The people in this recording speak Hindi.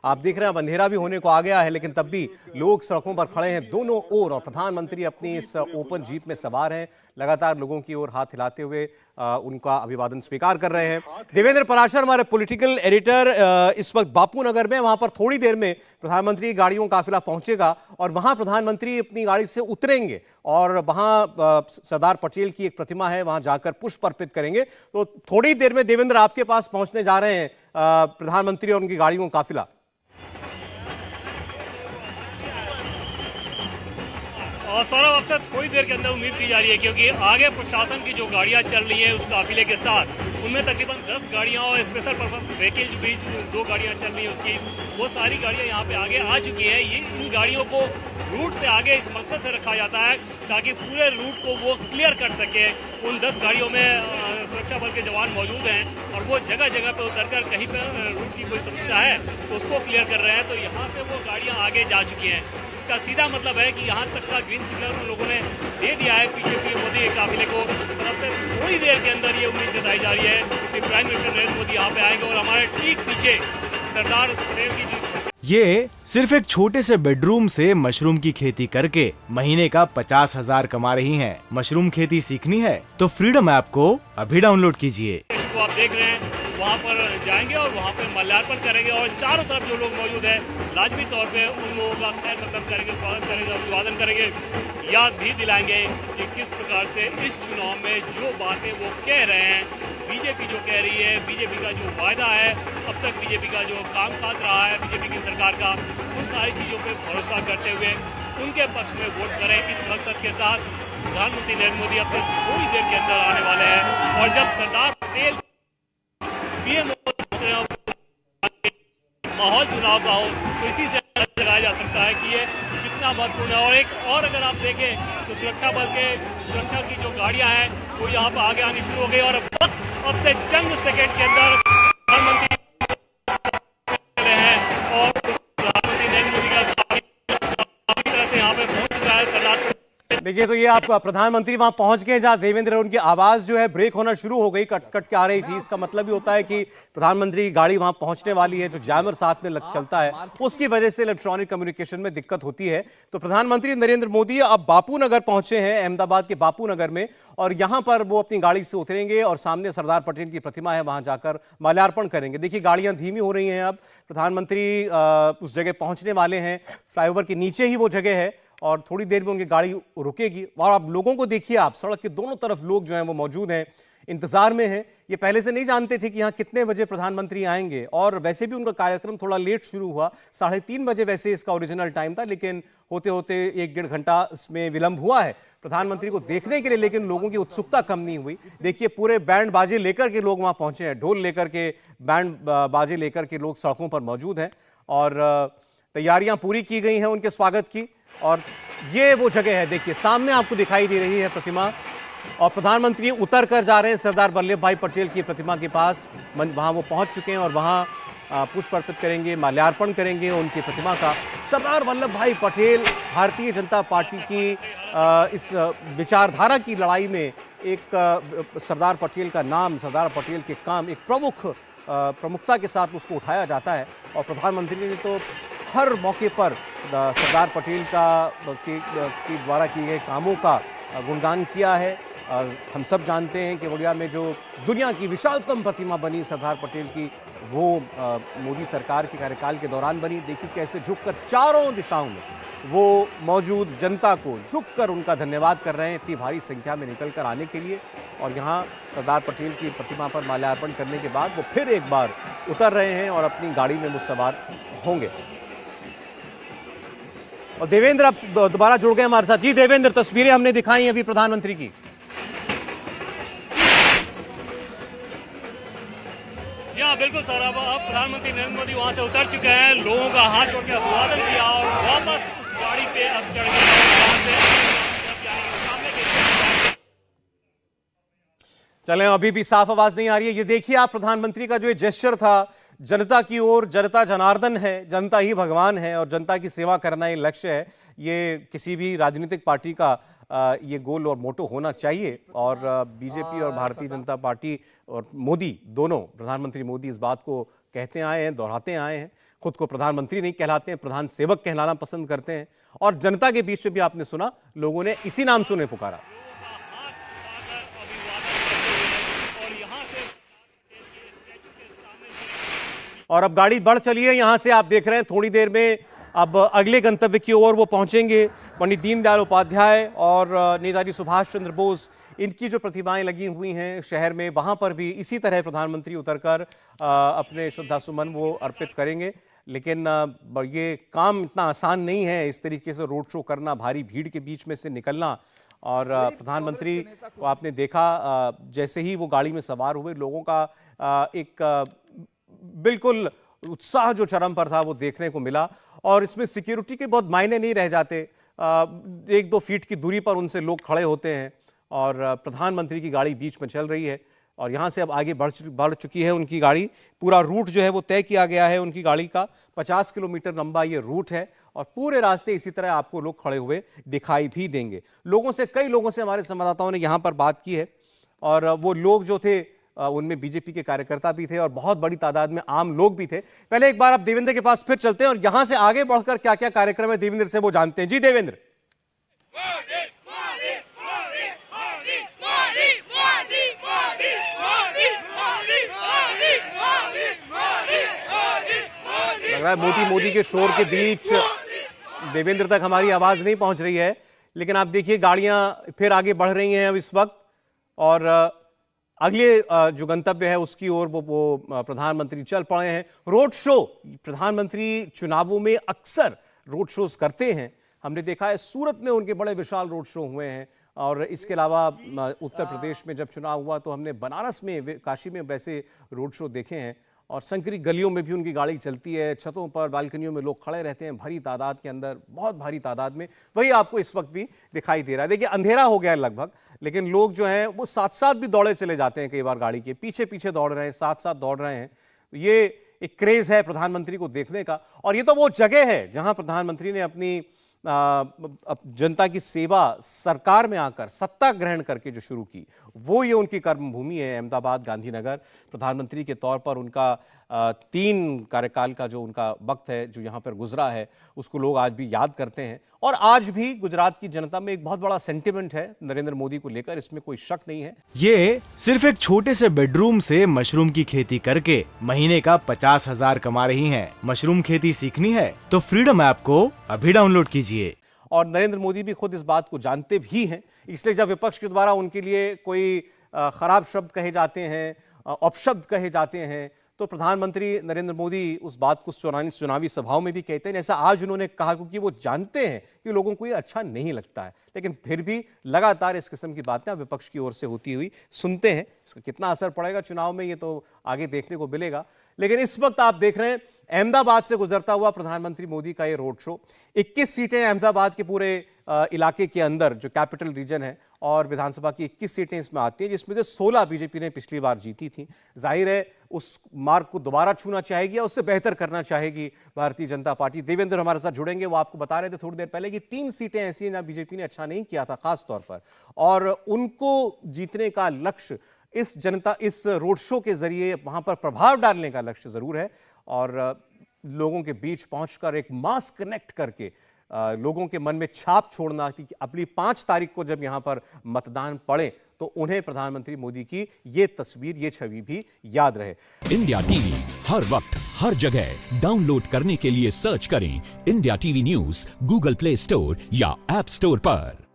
आप देख रहे हैं अब अंधेरा भी होने को आ गया है, लेकिन तब भी लोग सड़कों पर खड़े हैं दोनों ओर और प्रधानमंत्री अपनी इस ओपन जीप में सवार हैं, लगातार लोगों की ओर हाथ हिलाते हुए उनका अभिवादन स्वीकार कर रहे हैं। देवेंद्र पराशर हमारे पॉलिटिकल एडिटर इस वक्त बापू नगर में, वहां पर थोड़ी देर में प्रधानमंत्री गाड़ियों का काफिला पहुंचेगा और वहां प्रधानमंत्री अपनी गाड़ी से उतरेंगे और वहां सरदार पटेल की एक प्रतिमा है, वहां जाकर पुष्प अर्पित करेंगे। तो थोड़ी देर में देवेंद्र आपके पास पहुंचने जा रहे हैं प्रधानमंत्री और उनकी गाड़ियों का काफिला। और सौरभ, अब से थोड़ी देर के अंदर उम्मीद की जा रही है, क्योंकि आगे प्रशासन की जो गाड़ियां चल रही हैं उस काफिले के साथ, उनमें तकरीबन 10 गाड़ियां और स्पेशल पर्पस व्हीकल जो बीच 2 गाड़ियां चल रही हैं उसकी, वो सारी गाड़ियां यहाँ पे आगे आ चुकी हैं। ये इन गाड़ियों को रूट से आगे इस मकसद से रखा जाता है ताकि पूरे रूट को वो क्लियर कर सके। उन 10 गाड़ियों में सुरक्षा बल के जवान मौजूद हैं और वो जगह जगह पर उतर कर कहीं पर रूट की कोई समस्या है तो उसको क्लियर कर रहे हैं। तो यहाँ से वो गाड़ियाँ आगे जा चुकी हैं। इसका सीधा मतलब है कि यहाँ तक का ग्रीन सिग्नल उन लोगों ने दे दिया है पीछे पीएम मोदी के काफिले को। और अब से थोड़ी देर के अंदर ये उम्मीद जताई जा रही है कि प्राइम मिनिस्टर नरेंद्र मोदी यहाँ पे आएंगे और हमारे ठीक पीछे सरदार पटेल की जिस ये सिर्फ एक छोटे से बेडरूम से मशरूम की खेती करके महीने का 50,000 कमा रही हैं। मशरूम खेती सीखनी है तो फ्रीडम ऐप को अभी डाउनलोड कीजिए। को आप देख रहे हैं वहाँ पर जाएंगे और वहाँ पर माल्यार्पण करेंगे और चारों तरफ जो लोग मौजूद हैं लाजमी तौर पे उन लोगों का खैर मकदम करेंगे, स्वागत करेंगे, अभिवादन करेंगे, याद भी दिलाएंगे कि किस प्रकार से इस चुनाव में जो बातें वो कह रहे हैं, बीजेपी जो कह रही है, बीजेपी का जो वायदा है, अब तक बीजेपी का जो कामकाज रहा है बीजेपी की सरकार का, उन सारी चीज़ों पर भरोसा करते हुए उनके पक्ष में वोट करें। इस मकसद के साथ प्रधानमंत्री नरेंद्र मोदी अब से थोड़ी देर के अंदर आने वाले हैं और जब सरदार पटेल पीएम माहौल चुनाव का हो तो इसी से लगाया जा सकता है कि ये कितना महत्वपूर्ण है। और एक और अगर आप देखें तो सुरक्षा बल के सुरक्षा की जो गाड़ियां हैं वो यहाँ पर आगे आनी शुरू हो गई और बस अब से चंद सेकंड के अंदर प्रधानमंत्री हैं और प्रधानमंत्री नरेंद्र मोदी का काफी तरह से यहाँ पे पहुंच चुका है सरदार। देखिए तो ये आप प्रधानमंत्री वहां पहुंच गए जहां देवेंद्र, उनकी आवाज जो है ब्रेक होना शुरू हो गई, कट कट के आ रही थी। इसका मतलब ही होता है कि प्रधानमंत्री की गाड़ी वहां पहुंचने वाली है। जो जैमर साथ में चलता है उसकी वजह से इलेक्ट्रॉनिक कम्युनिकेशन में दिक्कत होती है। तो प्रधानमंत्री नरेंद्र मोदी अब बापू नगर पहुंचे हैं, अहमदाबाद के बापू नगर में, और यहां पर वो अपनी गाड़ी से उतरेंगे और सामने सरदार पटेल की प्रतिमा है वहां जाकर माल्यार्पण करेंगे। देखिए गाड़ियां धीमी हो रही हैं, अब प्रधानमंत्री उस जगह पहुंचने वाले हैं। फ्लाईओवर के नीचे ही वो जगह है और थोड़ी देर में उनकी गाड़ी रुकेगी। और आप लोगों को देखिए, आप सड़क के दोनों तरफ लोग जो हैं वो मौजूद हैं, इंतजार में हैं। ये पहले से नहीं जानते थे कि यहाँ कितने बजे प्रधानमंत्री आएंगे और वैसे भी उनका कार्यक्रम थोड़ा लेट शुरू हुआ, 3:30 बजे वैसे इसका ओरिजिनल टाइम था, लेकिन होते होते 1-1.5 घंटा इसमें विलंब हुआ है प्रधानमंत्री को देखने के लिए। लेकिन लोगों की उत्सुकता कम नहीं हुई। देखिए पूरे बैंड बाजे लेकर के लोग वहाँ पहुंचे हैं, ढोल लेकर के, बैंड बाजे लेकर के लोग सड़कों पर मौजूद हैं और तैयारियां पूरी की गई हैं उनके स्वागत की। और ये वो जगह है, देखिए सामने आपको दिखाई दे रही है प्रतिमा और प्रधानमंत्री उतर कर जा रहे हैं सरदार वल्लभ भाई पटेल की प्रतिमा के पास। वहां वो पहुंच चुके हैं और वहां पुष्प अर्पित करेंगे, माल्यार्पण करेंगे उनकी प्रतिमा का। सरदार वल्लभ भाई पटेल भारतीय जनता पार्टी की इस विचारधारा की लड़ाई में एक सरदार पटेल का नाम, सरदार पटेल के काम एक प्रमुखता के साथ उसको उठाया जाता है। और प्रधानमंत्री ने तो हर मौके पर सरदार पटेल के द्वारा किए गए कामों का गुणगान किया है। हम सब जानते हैं कि केवड़िया में जो दुनिया की विशालतम प्रतिमा बनी सरदार पटेल की, वो मोदी सरकार के कार्यकाल के दौरान बनी। देखिए कैसे झुककर चारों दिशाओं में वो मौजूद जनता को झुककर उनका धन्यवाद कर रहे हैं, इतनी भारी संख्या में निकल कर आने के लिए। और यहाँ सरदार पटेल की प्रतिमा पर माल्यार्पण करने के बाद वो फिर एक बार उतर रहे हैं और अपनी गाड़ी में वो सवार होंगे। और देवेंद्र अब दोबारा जुड़ गए हमारे साथ। जी देवेंद्र, तस्वीरें हमने दिखाई अभी प्रधानमंत्री की। जी हाँ बिल्कुल सौरभ, अब प्रधानमंत्री नरेंद्र मोदी वहां से उतर चुके हैं, लोगों का हाथ जोड़ के अभिवादन किया और वापस उस गाड़ी पे अब चढ़ गए। चलें, अभी भी साफ आवाज नहीं आ रही है। ये देखिए आप प्रधानमंत्री का जो ये जेस्चर था जनता की ओर, जनता जनार्दन है, जनता ही भगवान है और जनता की सेवा करना ये लक्ष्य है। ये किसी भी राजनीतिक पार्टी का ये गोल और मोटो होना चाहिए। और बीजेपी और भारतीय जनता पार्टी और मोदी दोनों, प्रधानमंत्री मोदी इस बात को कहते आए हैं, दोहराते आए हैं। खुद को प्रधानमंत्री नहीं कहलाते हैं, प्रधान सेवक कहलाना पसंद करते हैं। और जनता के बीच में भी आपने सुना, लोगों ने इसी नाम से उन्हें पुकारा। और यहाँ से और अब गाड़ी बढ़ चली है, यहां से आप देख रहे हैं थोड़ी देर में अब अगले गंतव्य की ओर वो पहुंचेंगे। पंडित दीनदयाल उपाध्याय और नेताजी सुभाष चंद्र बोस, इनकी जो प्रतिमाएं लगी हुई हैं शहर में, वहां पर भी इसी तरह प्रधानमंत्री उतरकर अपने श्रद्धा सुमन वो अर्पित करेंगे। लेकिन ये काम इतना आसान नहीं है, इस तरीके से रोड शो करना, भारी भीड़ के बीच में से निकलना। और प्रधानमंत्री को आपने देखा, जैसे ही वो गाड़ी में सवार हुए, लोगों का एक बिल्कुल उत्साह जो चरम पर था वो देखने को मिला। और इसमें सिक्योरिटी के बहुत मायने नहीं रह जाते, 1-2 फीट की दूरी पर उनसे लोग खड़े होते हैं और प्रधानमंत्री की गाड़ी बीच में चल रही है। और यहाँ से अब आगे बढ़ चुकी है उनकी गाड़ी। पूरा रूट जो है वो तय किया गया है उनकी गाड़ी का, 50 किलोमीटर लंबा ये रूट है और पूरे रास्ते इसी तरह आपको लोग खड़े हुए दिखाई भी देंगे। कई लोगों से हमारे संवाददाताओं ने यहाँ पर बात की है और वो लोग जो थे उनमें बीजेपी के कार्यकर्ता भी थे और बहुत बड़ी तादाद में आम लोग भी थे। पहले एक बार अब देवेंद्र के पास फिर चलते हैं और यहां से आगे बढ़कर क्या क्या कार्यक्रम है देवेंद्र से वो जानते हैं। जी देवेंद्र। लग रहा है मोदी के शोर के बीच देवेंद्र तक हमारी आवाज नहीं पहुंच रही है, लेकिन आप देखिए गाड़ियां फिर आगे बढ़ रही हैं अब इस वक्त। और अगले जो गंतव्य है उसकी ओर वो प्रधानमंत्री चल पड़े हैं। रोड शो, प्रधानमंत्री चुनावों में अक्सर रोड शोज करते हैं, हमने देखा है सूरत में उनके बड़े विशाल रोड शो हुए हैं। और इसके अलावा उत्तर प्रदेश में जब चुनाव हुआ तो हमने बनारस में, काशी में वैसे रोड शो देखे हैं। और संकरी गलियों में भी उनकी गाड़ी चलती है, छतों पर, बालकनियों में लोग खड़े रहते हैं भरी तादाद के अंदर, बहुत भारी तादाद में। वही आपको इस वक्त भी दिखाई दे रहा है। देखिए अंधेरा हो गया है लगभग, लेकिन लोग जो हैं वो साथ साथ भी दौड़े चले जाते हैं, कई बार गाड़ी के पीछे पीछे दौड़ रहे हैं, साथ साथ दौड़ रहे हैं। ये एक क्रेज है प्रधानमंत्री को देखने का। और ये तो वो जगह है जहां प्रधानमंत्री ने अपनी जनता की सेवा सरकार में आकर सत्ता ग्रहण करके जो शुरू की, वो ये उनकी कर्मभूमि है अहमदाबाद, गांधीनगर। प्रधानमंत्री के तौर पर उनका 3 कार्यकाल का जो उनका वक्त है जो यहाँ पर गुजरा है, उसको लोग आज भी याद करते हैं। और आज भी गुजरात की जनता में एक बहुत बड़ा सेंटिमेंट है नरेंद्र मोदी को लेकर, इसमें कोई शक नहीं है। ये सिर्फ एक छोटे से बेडरूम से मशरूम की खेती करके महीने का 50,000 कमा रही हैं। मशरूम खेती सीखनी है तो फ्रीडम ऐप को अभी डाउनलोड कीजिए। और नरेंद्र मोदी भी खुद इस बात को जानते भी हैं, इसलिए जब विपक्ष के द्वारा उनके लिए कोई खराब शब्द कहे जाते हैं, अपशब्द कहे जाते हैं, तो प्रधानमंत्री नरेंद्र मोदी उस बात को चुनावी सभाओं में भी कहते हैं, जैसा आज उन्होंने कहा, क्योंकि वो जानते हैं कि लोगों को ये अच्छा नहीं लगता है। लेकिन फिर भी लगातार इस किस्म की बातें विपक्ष की ओर से होती हुई सुनते हैं। इसका कितना असर पड़ेगा चुनाव में, ये तो आगे देखने को मिलेगा। लेकिन इस वक्त आप देख रहे हैं अहमदाबाद से गुजरता हुआ प्रधानमंत्री मोदी का ये रोड शो। 21 सीटें अहमदाबाद के पूरे इलाके के अंदर, जो कैपिटल रीजन है, और विधानसभा की 21 सीटें इसमें आती हैं, जिसमें से 16 बीजेपी ने पिछली बार जीती थी। जाहिर है उस मार्ग को दोबारा छूना चाहेगी और उससे बेहतर करना चाहेगी भारतीय जनता पार्टी। देवेंद्र हमारे साथ जुड़ेंगे, वो आपको बता रहे थे थोड़ी देर पहले कि 3 सीटें ऐसी हैं जहां बीजेपी ने अच्छा नहीं किया था खास तौर पर, और उनको जीतने का लक्ष्य इस रोड शो के जरिए वहां पर प्रभाव डालने का लक्ष्य जरूर है। और लोगों के बीच पहुंचकर एक मास कनेक्ट करके लोगों के मन में छाप छोड़ना कि अगली 5 तारीख को जब यहां पर मतदान पड़े तो उन्हें प्रधानमंत्री मोदी की ये तस्वीर, ये छवि भी याद रहे। इंडिया टीवी हर वक्त हर जगह डाउनलोड करने के लिए सर्च करें India TV news Google play store या ऐप स्टोर पर।